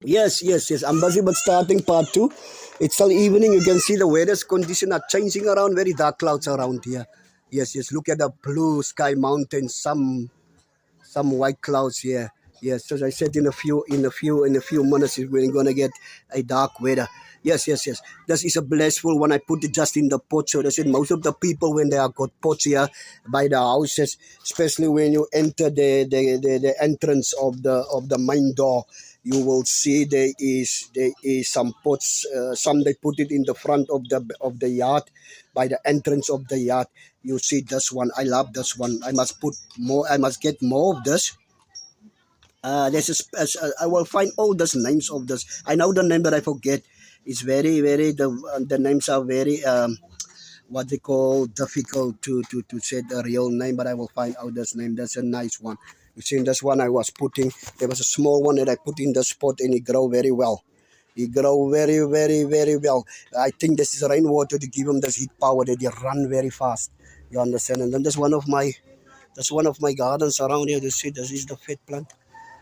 Yes, yes, yes. I'm busy, but starting part two. It's still evening. You can see the weather's condition are changing around. Very dark clouds around here. Yes, yes. Look at the blue sky mountains. Some white clouds here. Yes, as I said, in a few minutes, we're gonna get a dark weather. Yes, yes, yes. This is a blissful one. I put it just in the pot. So they said most of the people when they are got pots here by the houses, especially when you enter the entrance of the main door, you will see there is some pots. Some they put it in the front of the yard, by the entrance of the yard. You see this one. I love this one. I must put more. I must get more of this. I will find all those names of this. I know the name, but I forget. It's very, very the names are very what they call difficult to say the real name, but I will find out this name. That's a nice one. You see, this one I was putting. There was a small one that I put in the spot, and it grow very well. It grow very, very, very well. I think this is rainwater to give them this heat power that they run very fast. You understand? And then there's one of my gardens around here. You see, this is the fat plant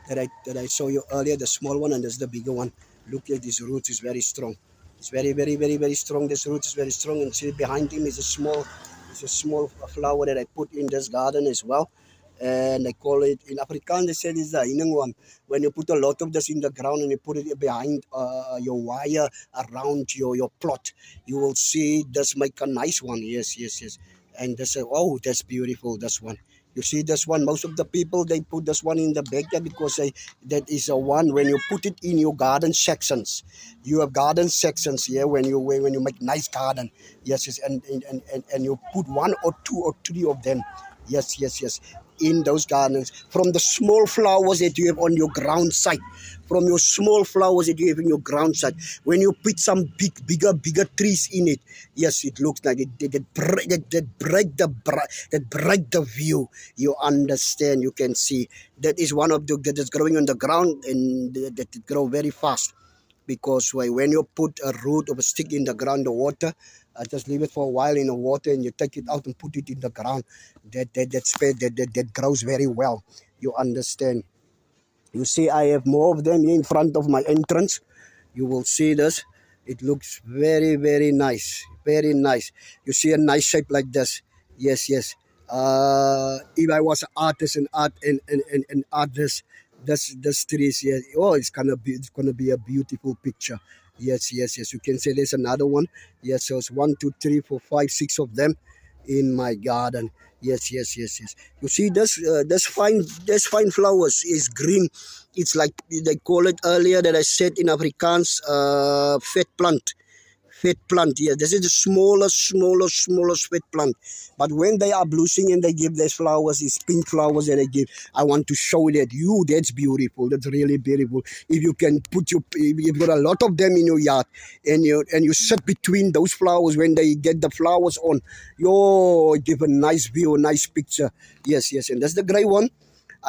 that I saw you earlier, the small one, and there's the bigger one. Look at this roots is very strong. It's very, very, very, very strong. This root is very strong, and see behind him is a small flower that I put in this garden as well. And I call it in Afrikaans. They said it's the hinning one. When you put a lot of this in the ground and you put it behind your wire around your plot, you will see this make a nice one. Yes, yes, yes. And this, oh, that's beautiful. This one. You see this one. Most of the people they put this one in the backyard because that is a one when you put it in your garden sections. You have garden sections here when you make nice garden. Yes, yes, and you put one or two or three of them. Yes, yes, yes. In those gardens, from the small flowers that you have on your ground site, from your small flowers that you have in your ground site, when you put some bigger trees in it, yes, it looks like that break the view. You understand? You can see that is one of the that is growing on the ground, and that it grow very fast because when you put a root of a stick in the ground, the water, just leave it for a while in the water, and you take it out and put it in the ground. That grows very well. You understand? You see, I have more of them here in front of my entrance. You will see this. It looks very, very nice. Very nice. You see a nice shape like this. Yes, yes. If I was an artist and art this trees here, oh, it's gonna be a beautiful picture. Yes, yes, yes. You can say there's another one. Yes, so it's 1, 2, 3, 4, 5, 6 of them in my garden. Yes, yes, yes, yes. You see this fine flowers is green. It's like they call it earlier that I said in Afrikaans, fat plant. Fat plant, yeah. This is the smallest fat plant. But when they are blooming and they give these flowers, these pink flowers that they give, I want to show that that's beautiful. That's really beautiful. If you can if you've got a lot of them in your yard, and you sit between those flowers when they get the flowers on, give a nice view, a nice picture. Yes, yes, and that's the gray one.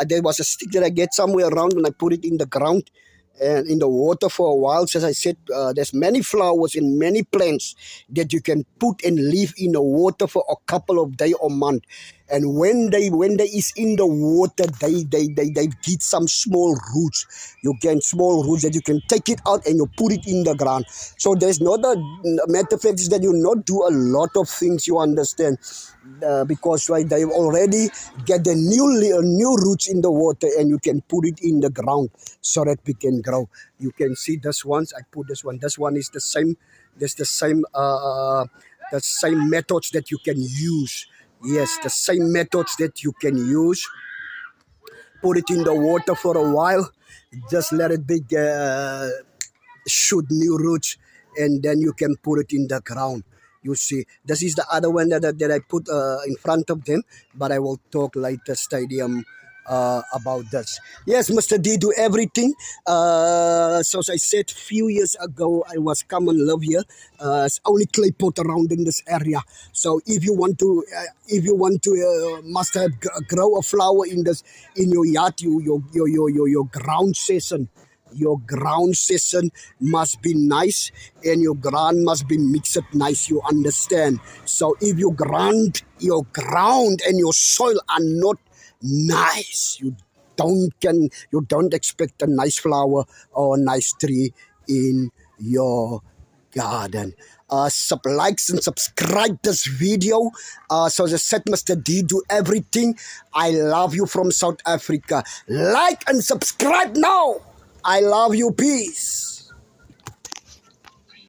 There was a stick that I get somewhere around and I put it in the ground and in the water for a while. So as I said, there's many flowers and many plants that you can put and leave in the water for a couple of days or month. And when they is in the water, they get some small roots. You can small roots that you can take it out and you put it in the ground. So there's not a matter of fact is that you not do a lot of things. You understand? Because right, they already get the new roots in the water, and you can put it in the ground so that we can grow. You can see this ones. I put this one. This one is the same. There's the same methods that you can use. Yes, the same methods that you can use. Put it in the water for a while. Just let it shoot new roots, and then you can put it in the ground. You see, this is the other one that I put in front of them, but I will talk later stadium about this. Yes, Mr. D do everything. So as I said, few years ago, I was come and live here. It's only clay pot around in this area. So if you want to, must have grow a flower in your yard, your ground season. Your ground season must be nice, and your ground must be mixed nice. You understand? So if your ground and your soil are not nice, don't expect a nice flower or a nice tree in your garden. Likes and subscribe this video. So as I said, Mr. D, do everything. I love you from South Africa. Like and subscribe now. I love you. Peace.